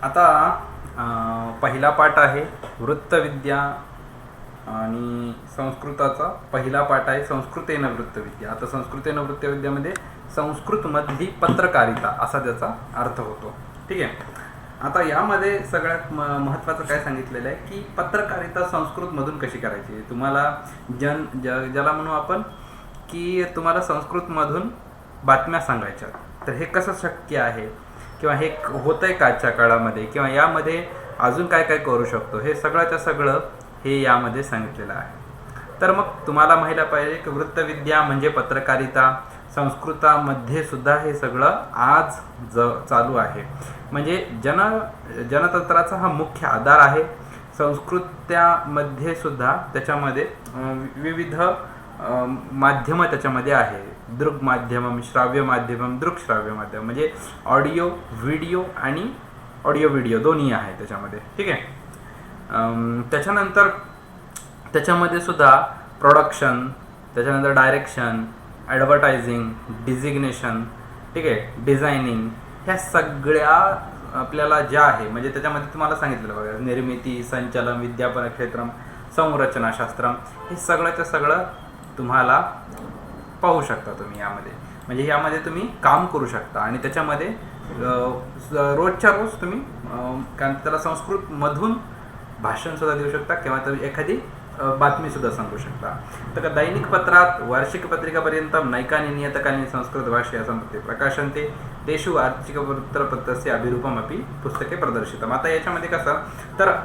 आता पहिला पाठ आहे वृत्तविद्या आणि संस्कृताचा पहिला पाठ आहे संस्कृतेन वृत्तविद्या. आता संस्कृतेन वृत्तविद्यामध्ये संस्कृतमधली पत्रकारिता असा त्याचा अर्थ होतो. ठीक आहे. आता यामध्ये सगळ्यात महत्त्वाचं काय सांगितलेलं आहे की पत्रकारिता संस्कृतमधून कशी करायची. तुम्हाला ज्याला म्हणू आपण की तुम्हाला संस्कृतमधून बातम्या सांगायच्या, तर हे कसं शक्य आहे किंवा हे होतं आहे का आजच्या काळामध्ये, किंवा यामध्ये अजून काय काय करू शकतो, हे सगळ्याच्या सगळं हे यामध्ये सांगितलेलं आहे. तर मग तुम्हाला माहिती पाहिजे की वृत्तविद्या म्हणजे पत्रकारिता, संस्कृतामध्ये सुद्धा हे सगळं आज चालू आहे. म्हणजे जनतंत्राचा हा मुख्य आधार आहे. संस्कृत्यामध्ये सुद्धा त्याच्यामध्ये विविध माध्यम त्याच्यामध्ये आहे. दृक माध्यम, श्राव्य माध्यम, दृकश्राव्य माध्यम, म्हणजे ऑडिओ व्हिडिओ आणि ऑडिओ व्हिडिओ दोन्ही आहे त्याच्यामध्ये. ठीक आहे. त्याच्यानंतर त्याच्यामध्ये सुद्धा प्रोडक्शन, त्याच्यानंतर डायरेक्शन, ॲडव्हर्टायझिंग, डिझिग्नेशन, ठीक आहे, डिझायनिंग, ह्या सगळ्या आपल्याला ज्या आहे, म्हणजे त्याच्यामध्ये तुम्हाला सांगितलेलं बघा, निर्मिती, संचलन, विज्ञापन क्षेत्रम, संरचनाशास्त्रम, हे सगळंच्या सगळं तुम्हाला पाहू शकता तुम्ही यामध्ये. म्हणजे यामध्ये तुम्ही काम करू शकता आणि त्याच्यामध्ये रोजच्या रोज तुम्ही कारण त्याला संस्कृतमधून भाषणसुद्धा देऊ शकता किंवा तर एखादी बातमीसुद्धा सांगू शकता. तर दैनिक पत्रात वार्षिक पत्रिकापर्यंत नैकानि नियतकानि संस्कृत भाषया संपत्ती प्रकाशन ते तेषु वार्षिक वृत्तपत्रस्य अभिरूपमपि पुस्तके प्रदर्शितम्. आता याच्यामध्ये कसं तर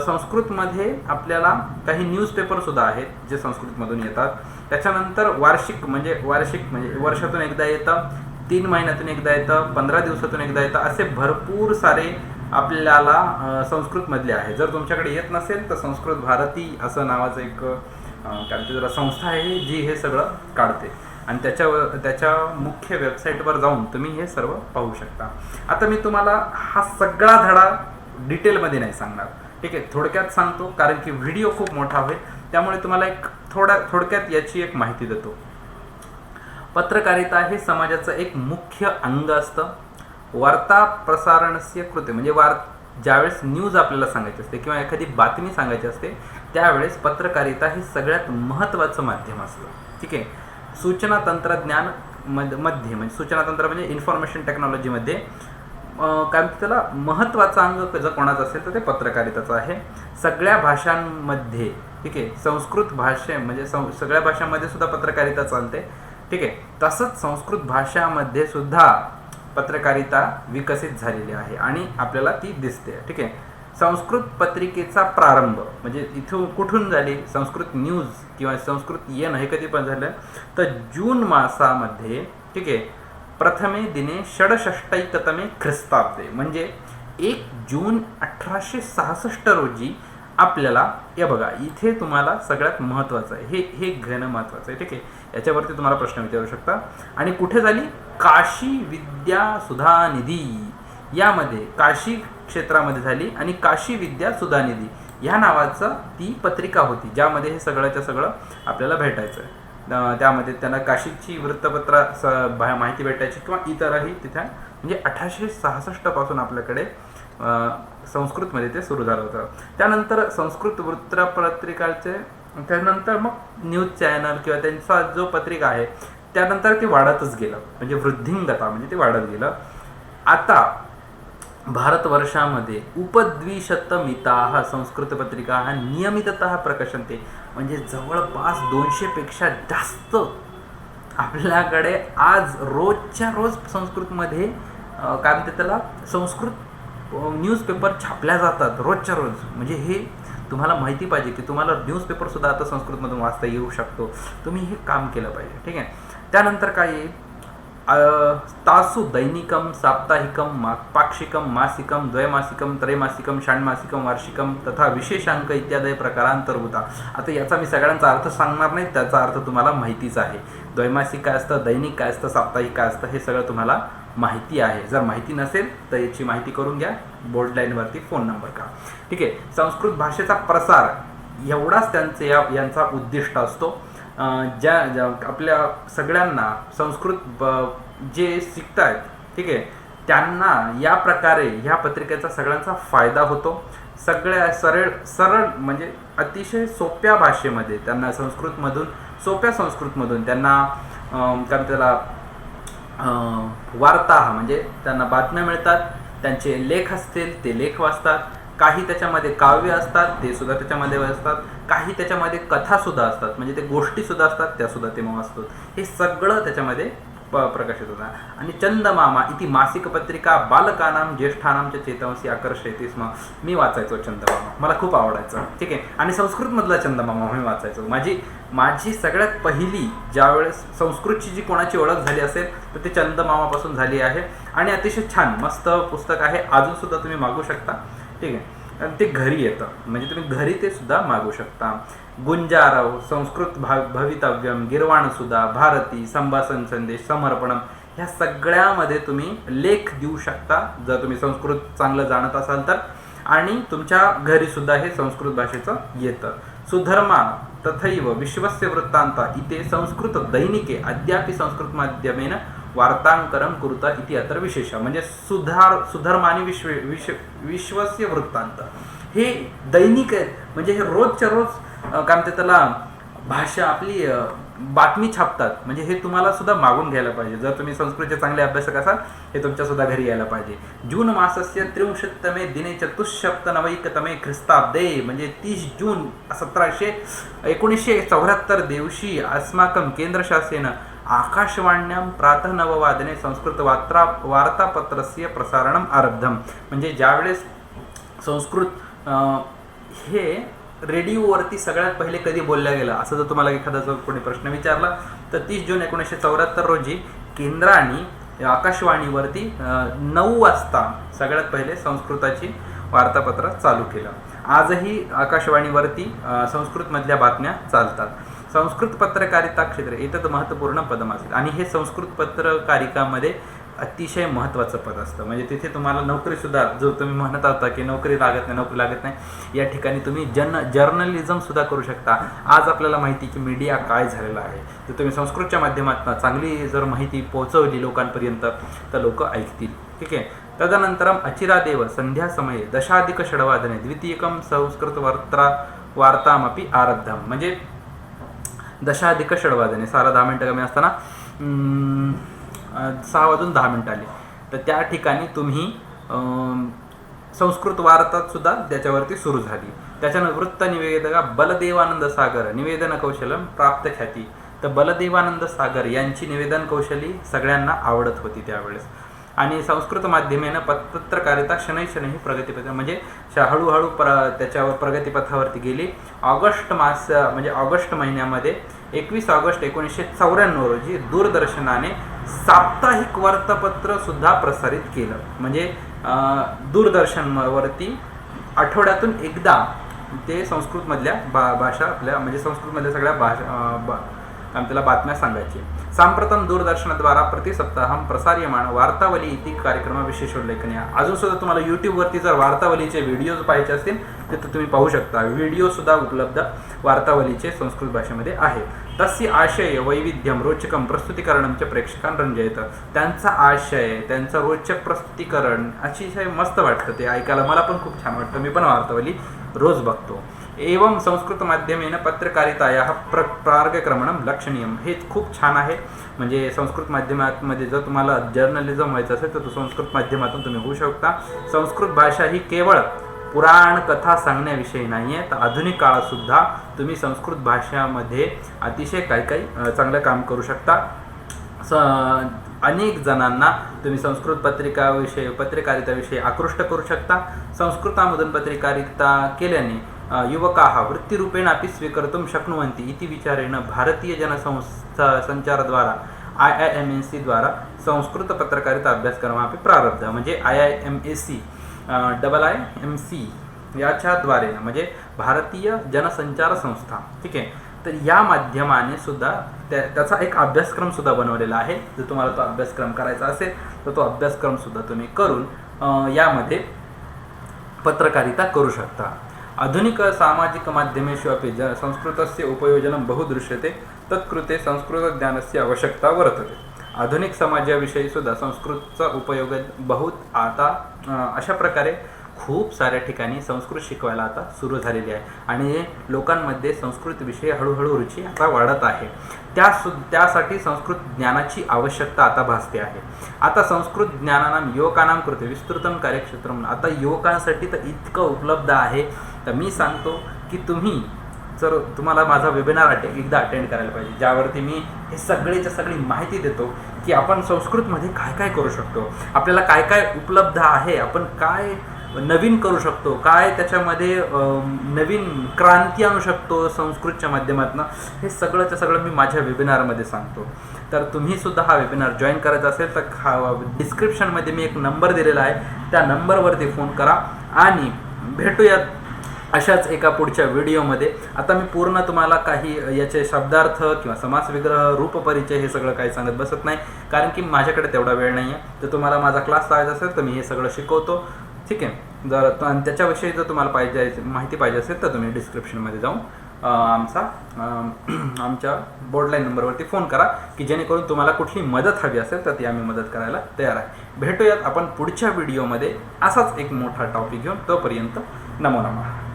संस्कृतमध्ये आपल्याला काही न्यूजपेपरसुद्धा आहेत जे संस्कृतमधून येतात. त्याच्यानंतर वार्षिक म्हणजे वर्षातून एकदा येतं, 3 महिन्यातून एकदा येतं, 15 दिवसातून एकदा येतं, असे भरपूर सारे आपल्याला संस्कृतमधले आहे. जर तुमच्याकडे येत नसेल तर संस्कृत भारती असं नावाचं एक काय जरा संस्था आहे जी हे सगळं काढते आणि त्याच्या मुख्य वेबसाईटवर जाऊन तुम्ही हे सर्व पाहू शकता. आता मी तुम्हाला हा सगळा धडा डिटेलमध्ये नाही सांगणार. ठीक आहे, थोडक्यात सांगतो कारण की व्हिडिओ खूप मोठा होईल, त्यामुळे तुम्हाला एक थोडक्यात याची एक माहिती देतो. पत्रकारिता हे समाजाचं एक मुख्य अंग असतं. वार्ता प्रसारणस्य कृते म्हणजे ज्यावेळेस न्यूज आपल्याला सांगायची असते किंवा एखादी बातमी सांगायची असते त्यावेळेस पत्रकारिता हे सगळ्यात महत्त्वाचं माध्यम असतं. ठीक आहे. सूचना तंत्रज्ञान मध्ये म्हणजे सूचना तंत्र म्हणजे इन्फॉर्मेशन टेक्नॉलॉजीमध्ये काय त्याला महत्त्वाचा अंग जर कोणाचा असेल तर ते पत्रकारिताचं आहे. सगळ्या भाषांमध्ये, ठीक आहे, संस्कृत भाषे म्हणजे सगळ्या भाषांमध्ये सुद्धा पत्रकारिता चालते. ठीक आहे. तसंच संस्कृत भाषामध्ये सुद्धा पत्रकारिता विकसित झालेली आहे आणि आपल्याला ती दिसते. ठीक आहे. संस्कृत पत्रिकेचा प्रारंभ म्हणजे इथून कुठून झाली संस्कृत न्यूज किंवा संस्कृत येणं हे कधी पण झालं तर जून मासामध्ये. ठीक आहे. प्रथमे दिने षडषष्टैकतमे ख्रिस्ताब्दे म्हणजे 1 जून 1866 रोजी आपल्याला हे बघा इथे तुम्हाला सगळ्यात महत्त्वाचं आहे हे घेणं महत्त्वाचं आहे. ठीक आहे. याच्यावरती तुम्हाला प्रश्न विचारू शकता. आणि कुठे झाली काशी विद्या सुधानिधी यामध्ये काशी क्षेत्रामध्ये झाली आणि काशी विद्या सुधानिधी ह्या नावाचं ती पत्रिका होती ज्यामध्ये हे सगळ्याच्या सगळं आपल्याला भेटायचं. त्यामध्ये त्यांना काशीची वृत्तपत्र माहिती भेटायची किंवा इतरही तिथे म्हणजे 1866 पासून आपल्याकडे संस्कृतमध्ये ते सुरू झालं होतं. त्यानंतर संस्कृत वृत्तपत्रिकाचे त्यानंतर मग न्यूज चॅनल किंवा त्यांचा जो पत्रिका आहे त्यानंतर ते वाढतच गेलं म्हणजे वृद्धिंगता म्हणजे ते वाढत गेलं. आता भारतवर्षामध्ये उपद्विशतमिताः संस्कृत पत्रिका नियमिततः प्रकाशन्ते म्हणजे जवळपास 200पेक्षा जास्त आपल्याकडे आज रोजच्या रोज संस्कृतमध्ये काय म्हणते त्याला संस्कृत न्यूजपेपर छापल्या जातात रोजच्या रोज. म्हणजे हे तुम्हाला माहिती पाहिजे की तुम्हाला न्यूजपेपरसुद्धा आता संस्कृतमधून वाचता येऊ शकतो. तुम्ही हे काम केलं पाहिजे. ठीक आहे. त्यानंतर काय येईल तासु दैनिकम, साप्ताहिकम, पाक्षिकम, मासिकम, द्वैमासिकम, त्रैमासिकम, षाण्मासिकम, वार्षिकम तथा विशेषांक इत्यादी प्रकारांतर्भूता. आता याचा मी सगळ्यांचा अर्थ सांगणार नाही, त्याचा अर्थ तुम्हाला माहितीच आहे. द्वैमासिक काय असतं, दैनिक काय असतं, साप्ताहिक काय असतं हे सगळं तुम्हाला माहिती आहे. जर माहिती नसेल तर याची माहिती करून घ्या. बोर्ड लाईनवरती फोन नंबर का. ठीक आहे. संस्कृत भाषेचा प्रसार एवढाच यांचा उद्दिष्ट असतो. ज्या आपल्या सगळ्यांना संस्कृत जे शिकत आहेत, ठीक आहे, त्यांना या प्रकारे ह्या पत्रिकेचा सगळ्यांचा फायदा होतो. सगळ्या सरळ म्हणजे अतिशय सोप्या भाषेमध्ये त्यांना सोप्या संस्कृतमधून त्यांना काय त्याला वार्ता म्हणजे त्यांना बातम्या मिळतात. त्यांचे लेख असतील ते लेख वाचतात. काही त्याच्यामध्ये काव्य असतात ते सुद्धा त्याच्यामध्ये असतात. काही त्याच्यामध्ये कथा सुद्धा असतात म्हणजे ते गोष्टी सुद्धा असतात त्या सुद्धा ते वाचतात. हे सगळं त्याच्यामध्ये प्रकाशित होता. आणि चंदमामा इति मासिक पत्रिका बालकानां ज्येष्ठानां च चेतवसी आकर्षयति स्म. मी वाचायचो चंदमामा, मला खूप आवडायचं. ठीक आहे. आणि संस्कृतमधला चंदमामा मी वाचायचो. माझी सगळ्यात पहिली ज्यावेळेस संस्कृतची जी कोणाची ओळख झाली असेल तर ते चंदमामापासून झाली आहे. आणि अतिशय छान मस्त पुस्तक आहे. अजून सुद्धा तुम्ही मागू शकता. ठीक आहे. आणि ते घरी येतं म्हणजे तुम्ही घरी ते सुद्धा मागू शकता. गुंजारव, संस्कृत भवितव्यम, गिरवाणसुधा, भारती, संभाषण संदेश, समर्पणम ह्या सगळ्यामध्ये तुम्ही लेख देऊ शकता जर तुम्ही संस्कृत चांगलं जाणत असाल तर. आणि तुमच्या घरी सुद्धा हे संस्कृत भाषेचं येतं. सुधर्मा तथैव विश्वस्य वृत्तांत इथे संस्कृत दैनिके अद्यापि संस्कृत माध्यमेन वार्तांकरम कुरुता इति अत्र विशेष. म्हणजे सुधर्मा आणि विश्वस्य वृत्तांत हे दैनिक आहेत म्हणजे हे रोजच्या रोज काय म्हणते त्याला भाषा आपली बातमी छापतात. म्हणजे हे तुम्हाला सुद्धा मागून घ्यायला पाहिजे. जर तुम्ही संस्कृतचे चांगले अभ्यासक असाल हे तुमच्या सुद्धा घरी यायला पाहिजे. जून मासस्य 63तमे दिने 490 ख्रिस्ताब्दे म्हणजे 30 जून 1974 दिवशी अस्माकं केंद्रशासनेन आकाशवाण्यां प्रातः 9 वादने संस्कृत वार्तापत्रस्य प्रसारणम आरब्धम. म्हणजे ज्यावेळेस संस्कृत हे रेडिओवरती सगळ्यात पहिले कधी बोलल्या गेलं असं जर तुम्हाला एखादा जर कोणी प्रश्न विचारला तर 30 जून 1974 रोजी केंद्राने आकाशवाणीवरती 9 वाजता सगळ्यात पहिले संस्कृताची वार्तापत्र चालू केलं. आजही आकाशवाणीवरती संस्कृतमधल्या बातम्या चालतात. संस्कृत पत्रकारिता क्षेत्र एतद महत्त्वपूर्ण पदम असेल. आणि हे संस्कृत पत्रकारिकामध्ये अतिशय महत्त्वाचं पद असतं. म्हणजे तिथे तुम्हाला नोकरीसुद्धा जो तुम्ही म्हणत होता की नोकरी लागत नाही या ठिकाणी तुम्ही जर्नलिझम सुद्धा करू शकता. आज आपल्याला माहिती की मीडिया काय झालेला आहे तर तुम्ही संस्कृतच्या माध्यमातून चांगली जर माहिती पोहोचवली लोकांपर्यंत तर लोक ऐकतील. ठीक आहे. तदनंतरम अचिरादेव संध्या समये 10:06 द्वितीयकं संस्कृत वार्तामपि आरब्धम. म्हणजे 10:06 सारा 10 मिनटं कमी असताना 6:10 आले तर त्या ठिकाणी तुम्ही संस्कृत वार्ता सुद्धा त्याच्यावरती सुरू झाली. त्याच्यानंतर वृत्त निवेदका बलदेवानंद सागर निवेदन कौशल्यम प्राप्त ख्याती. तर बलदेवानंद सागर यांची निवेदन कौशली सगळ्यांना आवडत होती त्यावेळेस. आणि संस्कृत माध्यमेनं पत्रकारिता शनैशनैही प्रगतीपथ म्हणजे हळूहळू त्याच्यावर प्रगतीपथावरती गेली. ऑगस्ट महिन्यामध्ये 21 ऑगस्ट 1994 रोजी दूरदर्शनाने साप्ताहिक वार्तापत्र सुद्धा प्रसारित केलं. म्हणजे दूरदर्शनवरती आठवड्यातून एकदा ते संस्कृतमधल्या भाषा आपल्या म्हणजे संस्कृतमधल्या सगळ्या भाषा बातम्या सांगायचे. सांप्रतम दूरदर्शनद्वारा प्रतिसप्ताहं प्रसार्यमाण वार्तावली इति कार्यक्रम विशेष उल्लेखनीय. अजून सुद्धा तुम्हाला यूट्यूबवरती जर वार्तावलीचे व्हिडिओज पाहायचे असतील तर तुम्ही पाहू शकता. व्हिडिओ सुद्धा उपलब्ध वार्तावलीचे संस्कृत भाषेमध्ये आहे. तस्य आशय वैविध्यम रोचकं प्रस्तुतीकरणं च प्रेक्षकांना रंजयत. त्यांचा आशय त्यांचं रोचक प्रस्तुतीकरण अतिशय मस्त वाटतं. ते ऐकायला मला पण खूप छान वाटतं. मी पण वार्तावली रोज बघतो. एवं संस्कृत माध्यमेन पत्रकारिताया प्रार्गक्रमणं लक्षणीयम. हे खूप छान आहे. म्हणजे संस्कृत माध्यमामध्ये जर तुम्हाला जर्नलिझम व्हायचं असेल तर संस्कृत माध्यमातून तुम्ही होऊ शकता. संस्कृत भाषा ही केवळ पुराण कथा सांगण्याविषयी नाही आहे तर आधुनिक काळातसुद्धा तुम्ही संस्कृत भाषामध्ये अतिशय काही चांगलं काम करू शकता. अनेक जणांना तुम्ही संस्कृत पत्रकारिताविषयी आकृष्ट करू शकता. संस्कृतामधून पत्रकारिता केल्याने युवकाः वृत्तिरूपेणापि स्वीकर्तुं शक्नुवन्ति इति विचारेण भारतीय जनसंचारद्वारा IIMSC द्वारा संस्कृत पत्रकारिता अभ्यासक्रमापि प्रारब्ध. म्हणजे IIMSC याच्याद्वारे म्हणजे भारतीय जनसंचार संस्था. ठीक आहे. तर या माध्यमाने सुद्धा त्याचा एक अभ्यासक्रम सुद्धा बनवलेला आहे. जर तुम्हाला तो अभ्यासक्रम करायचा असेल तर तो अभ्यासक्रम सुद्धा तुम्ही करून यामध्ये पत्रकारिता करू शकता. आधुनिक सामाजिक माध्यमेषु अपि संस्कृतस्य उपयोजनं बहु दृश्यते. तत्कृते संस्कृतज्ञानस्य आवश्यकता वर्तते. आधुनिक समाजाविषयी सुद्धा संस्कृतचा उपयोग बहुत आता अशा प्रकारे खूप साऱ्या ठिकाणी संस्कृत शिकवायला आता सुरू झालेली आहे आणि लोकांमध्ये संस्कृत विषयी हळूहळू रुची आता वाढत आहे. त्यासाठी संस्कृत ज्ञानाची आवश्यकता आता भासते आहे. आता संस्कृत ज्ञानानां युवकानां कृते विस्तृतम कार्यक्षेत्रम, आता युवकांसाठी तर इतकं उपलब्ध आहे. तर मी सांगतो की तुम्ही जर तुम्हाला माझा वेबिनार एकदा अटेंड करायला पाहिजे, ज्यावरती मी हे सगळीच्या सगळी माहिती देतो की आपण संस्कृतमध्ये काय काय करू शकतो, आपल्याला काय काय उपलब्ध आहे, आपण काय नवीन करू शकतो, काय त्याच्यामध्ये नवीन क्रांती आणू शकतो संस्कृतच्या माध्यमातून, हे सगळंच्या सगळं मी माझ्या वेबिनारमध्ये सांगतो. तर तुम्ही सुद्धा हा वेबिनार जॉईन करायचा असेल तर डिस्क्रिप्शनमध्ये मी एक नंबर दिलेला आहे, त्या नंबरवरती फोन करा आणि भेटूयात अशाच एका पुढच्या व्हिडिओमध्ये. आता मी पूर्ण तुम्हाला काही याचे शब्दार्थ किंवा समासविग्रह, रूपपरिचय हे सगळं काही सांगत बसत नाही, कारण की माझ्याकडे तेवढा वेळ नाही आहे. तर तुम्हाला माझा क्लास लावायचा असेल तर मी हे सगळं शिकवतो, ठीक आहे. जर त्याच्याविषयी जर तुम्हाला माहिती पाहिजे असेल तर तुम्ही डिस्क्रिप्शनमध्ये जाऊन आमच्या बोर्डलाईन नंबरवरती फोन करा की जेणेकरून तुम्हाला कुठली मदत हवी असेल तर ती आम्ही मदत करायला तयार आहे. भेटूयात आपण पुढच्या व्हिडिओमध्ये असाच एक मोठा टॉपिक घेऊन. तोपर्यंत नमो नमः.